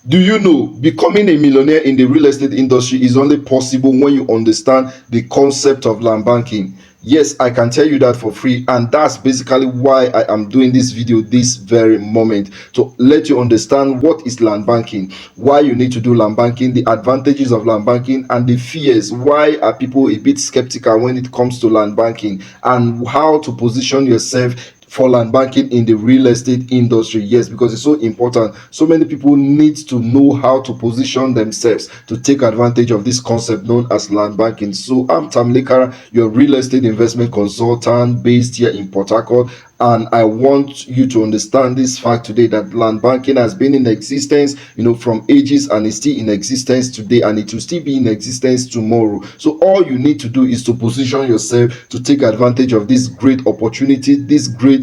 Do you know becoming a millionaire in the real estate industry is only possible when you understand the concept of land banking? Yes, I can tell you that for free, and that's basically why I am doing this video this very moment, to let you understand what is land banking, why you need to do land banking, the advantages of land banking, and the fears. Why are people a bit skeptical when it comes to land banking, and how to position yourself for land banking in the real estate industry. Yes, because it's so important. So many people need to know how to position themselves to take advantage of this concept known as land banking. So I'm Tam Lekara, your real estate investment consultant based here in Port Harcourt, and I want you to understand this fact today, that land banking has been in existence, from ages, and is still in existence today, and it will still be in existence tomorrow. So all you need to do is to position yourself to take advantage of this great opportunity, this great,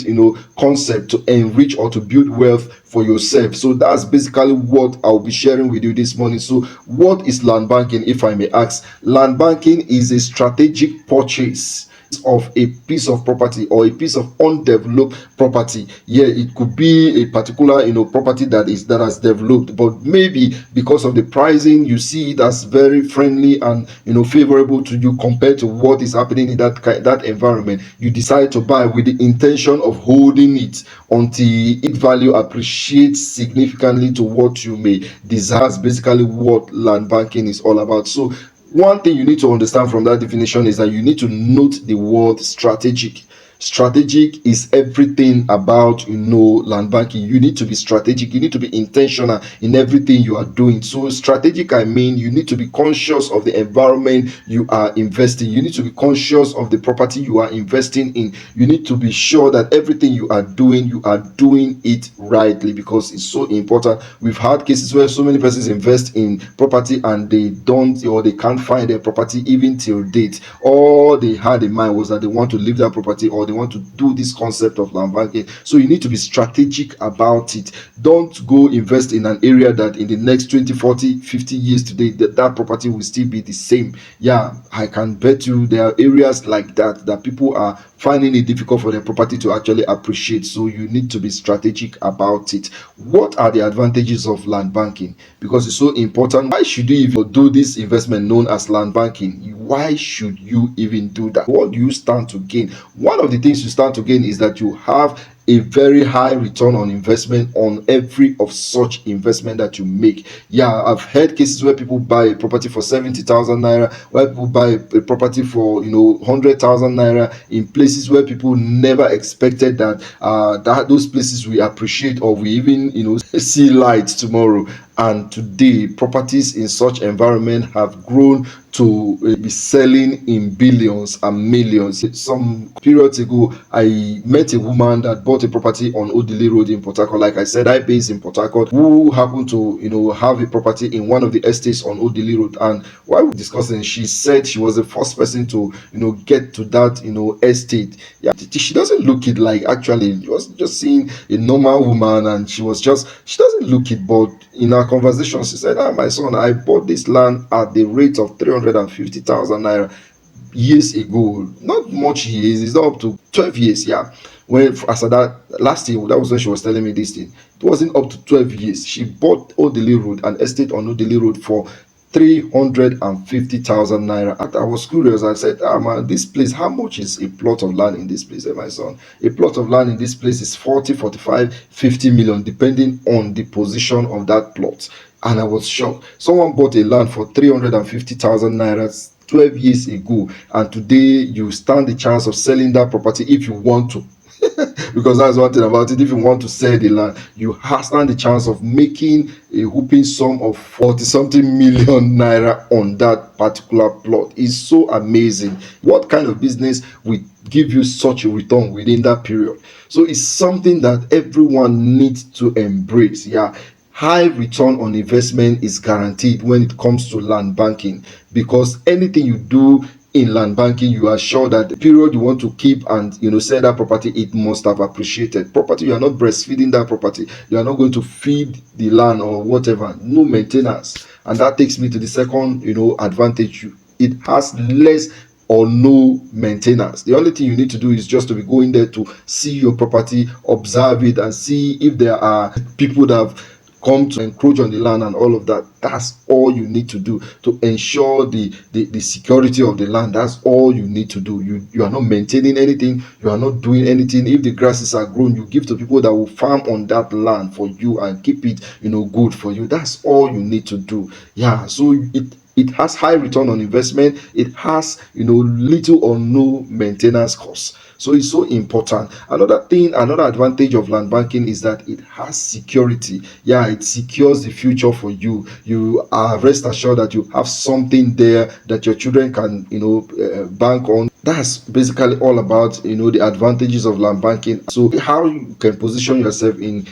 concept to enrich or to build wealth for yourself. So that's basically what I'll be sharing with you this morning. So what is land banking, if I may ask? Land banking is a strategic purchase of a piece of property or a piece of undeveloped property. Yeah, it could be a particular property that has developed, but maybe because of the pricing you see it as very friendly and favorable to you compared to what is happening in that environment, you decide to buy with the intention of holding it until its value appreciates significantly to what you may desire. That's basically what land banking is all about. So one thing you need to understand from that definition is that you need to note the word strategic. Strategic is everything about land banking. You need to be strategic, you need to be intentional in everything you are doing. So strategic, I mean, you need to be conscious of the environment you are investing, you need to be conscious of the property you are investing in, you need to be sure that everything you are doing it rightly, because it's so important. We've had cases where so many persons invest in property and they don't, or they can't find their property even till date. All they had in mind was that they want to leave that property, or they want to do this concept of land banking. So you need to be strategic about it. Don't go invest in an area that in the next 20, 40, 50 years today that property will still be the same. Yeah, I can bet you there are areas like that people are finding it difficult for their property to actually appreciate. So you need to be strategic about it. What are the advantages of land banking? Because it's so important. Why should you even do this investment known as land banking? Why should you even do that? What do you stand to gain? One of the things you stand to gain is that you have a very high return on investment on every of such investment that you make. Yeah, I've heard cases where people buy a property for 70,000 naira, where people buy a property for 100,000 naira, in places where people never expected that those places will appreciate or we even see light tomorrow. And today properties in such environment have grown to be selling in billions and millions. Some periods ago, I met a woman that bought a property on Odili Road in Port Harcourt. Like I said, I base in Port Harcourt, who happened to have a property in one of the estates on Odili Road. And while we were discussing, she said she was the first person to get to that estate. Yeah, she doesn't look it like, actually you was just seeing a normal woman, and she doesn't look it, but in our conversation she said, my son, I bought this land at the rate of 350,000 naira years ago. Not much years, it's not up to 12 years. Yeah, when as of that last year, that was when she was telling me this thing. It wasn't up to 12 years. She bought Odili Road, an estate on Odili Road, for 350,000 naira. And I was curious. I said, man, this place, how much is a plot of land in this place? Said, my son, a plot of land in this place is 40, 45, 50 million, depending on the position of that plot. And I was shocked. Someone bought a land for 350,000 naira 12 years ago, and today you stand the chance of selling that property if you want to. Because that's one thing about it. If you want to sell the land, you stand the chance of making a whooping sum of 40 something million naira on that particular plot. It's so amazing. What kind of business will give you such a return within that period? So it's something that everyone needs to embrace. Yeah, high return on investment is guaranteed when it comes to land banking, because anything you do in land banking, you are sure that the period you want to keep and sell that property, it must have appreciated. Property, you are not breastfeeding that property, you are not going to feed the land or whatever. No maintenance. And that takes me to the second advantage. It has less or no maintenance. The only thing you need to do is just to be going there to see your property, observe it, and see if there are people that have come to encroach on the land and all of that. That's all you need to do to ensure the security of the land. That's all you need to do. You are not maintaining anything, you are not doing anything. If the grasses are grown, you give to people that will farm on that land for you and keep it, good for you. That's all you need to do. Yeah, so it has high return on investment. It has, little or no maintenance costs. So it's so important. Another advantage of land banking is that it has security. Yeah, it secures the future for you. You are rest assured that you have something there that your children can, bank on. That's basically all about, the advantages of land banking. So how you can position yourself in,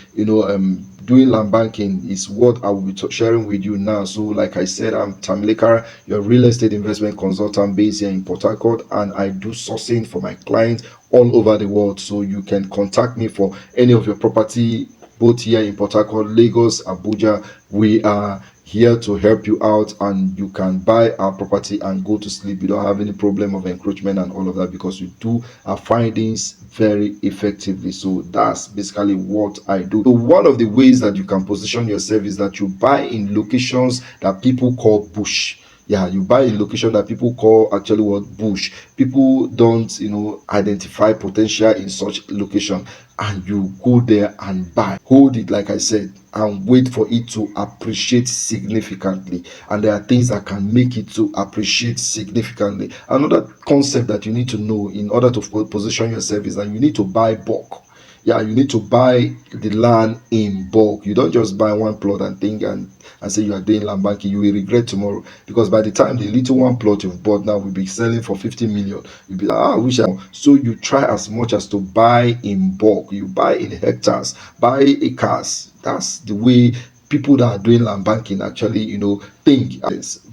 doing land banking is what I will be sharing with you now. So, like I said, I'm Tamilekara, your real estate investment consultant based here in Port Harcourt, and I do sourcing for my clients all over the world. So, you can contact me for any of your property, both here in Port Harcourt, Lagos, Abuja. We are here to help you out, and you can buy our property and go to sleep. You don't have any problem of encroachment and all of that, because we do our findings very effectively. So that's basically what I do. So one of the ways that you can position yourself is that you buy in locations that people call bush. Yeah, you buy a location that people call actually what bush. People don't, identify potential in such location, and you go there and buy, hold it, like I said, and wait for it to appreciate significantly. And there are things that can make it to appreciate significantly. Another concept that you need to know in order to position yourself is that you need to buy bulk. Yeah, you need to buy the land in bulk. You don't just buy one plot and think and say you are doing land banking. You will regret tomorrow, because by the time the little one plot you've bought now will be selling for 50 million, you'll be like, I wish I. So you try as much as to buy in bulk. You buy in hectares, buy acres. That's the way people that are doing land banking actually, think.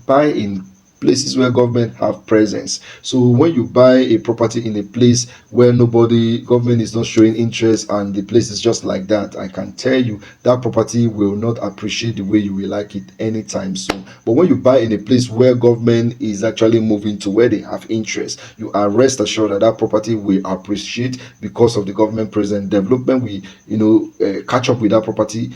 Buy in places where government have presence. So when you buy a property in a place where government is not showing interest, and the place is just like that, I can tell you that property will not appreciate the way you will like it anytime soon. But when you buy in a place where government is actually moving to, where they have interest, you are rest assured that that property will appreciate, because of the government present. Development will, catch up with that property,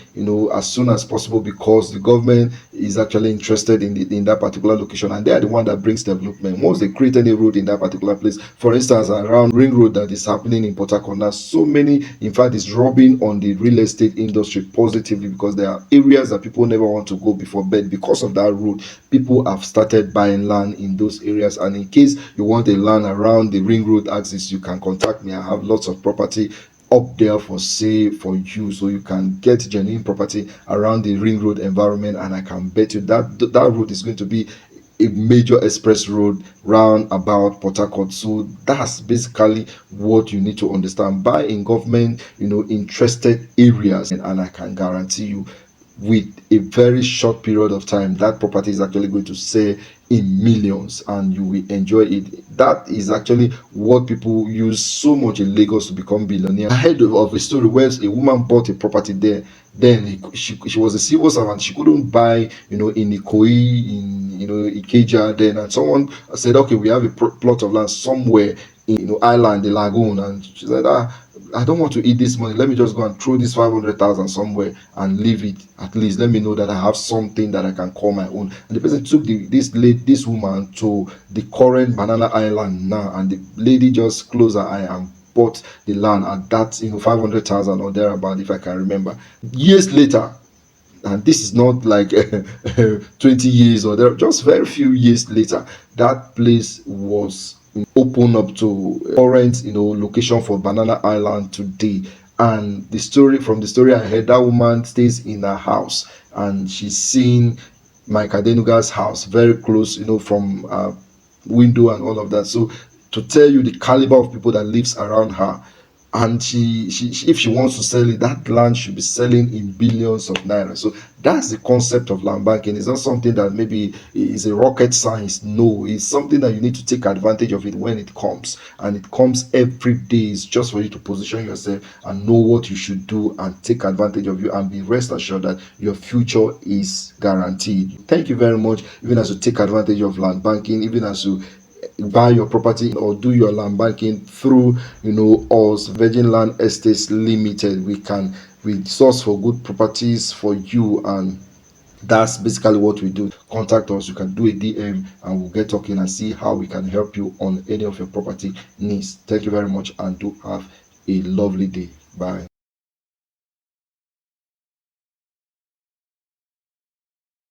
as soon as possible, because the government is actually interested in that particular location, and they are the one that brings development. Once they create any road in that particular place, for instance, around Ring Road that is happening in Port Harcourt now, so many, in fact, it's rubbing on the real estate industry positively, because there are areas that people never want to go before, but because of that road, people have started buying land in those areas. And in case you want a land around the Ring Road axis, you can contact me. I have lots of property up there for sale for you, so you can get genuine property around the Ring Road environment. And I can bet you that road is going to be a major express road round about Port Harcourt. So that's basically what you need to understand. Buy in government, interested areas, and I can guarantee you, with a very short period of time, that property is actually going to sell in millions, and you will enjoy it. That is actually what people use so much in Lagos to become billionaires. I heard of a story where a woman bought a property there. Then she was a civil servant. She couldn't buy, in Ikoyi, in, Ikeja. Then, and someone said, okay, we have a plot of land somewhere in, island, the lagoon. And she said, I don't want to eat this money. Let me just go and throw this 500,000 somewhere and leave it. At least let me know that I have something that I can call my own. And the person took this woman to the current Banana Island now, and the lady just closed her eye and bought the land at that, 500,000 or thereabout, if I can remember. Years later, and this is not like 20 years or there, just very few years later, that place was open up to current, location for Banana Island today. And the story I heard, that woman stays in her house, and she's seen Mike Adenuga's house very close, from window and all of that. So to tell you the caliber of people that lives around her, and she if she wants to sell it, that land should be selling in billions of naira. So that's the concept of land banking. It's not something that maybe is a rocket science. No, it's something that you need to take advantage of it when it comes, and it comes every day. It's just for you to position yourself and know what you should do and take advantage of you, and be rest assured that your future is guaranteed. Thank you very much. Even as you take advantage of land banking, even as you buy your property or do your land banking through, us Virgin Land Estates Limited, we can we source for good properties for you, and that's basically what we do. Contact us, you can do a DM, and we'll get talking and see how we can help you on any of your property needs. Thank you very much, and do have a lovely day. Bye.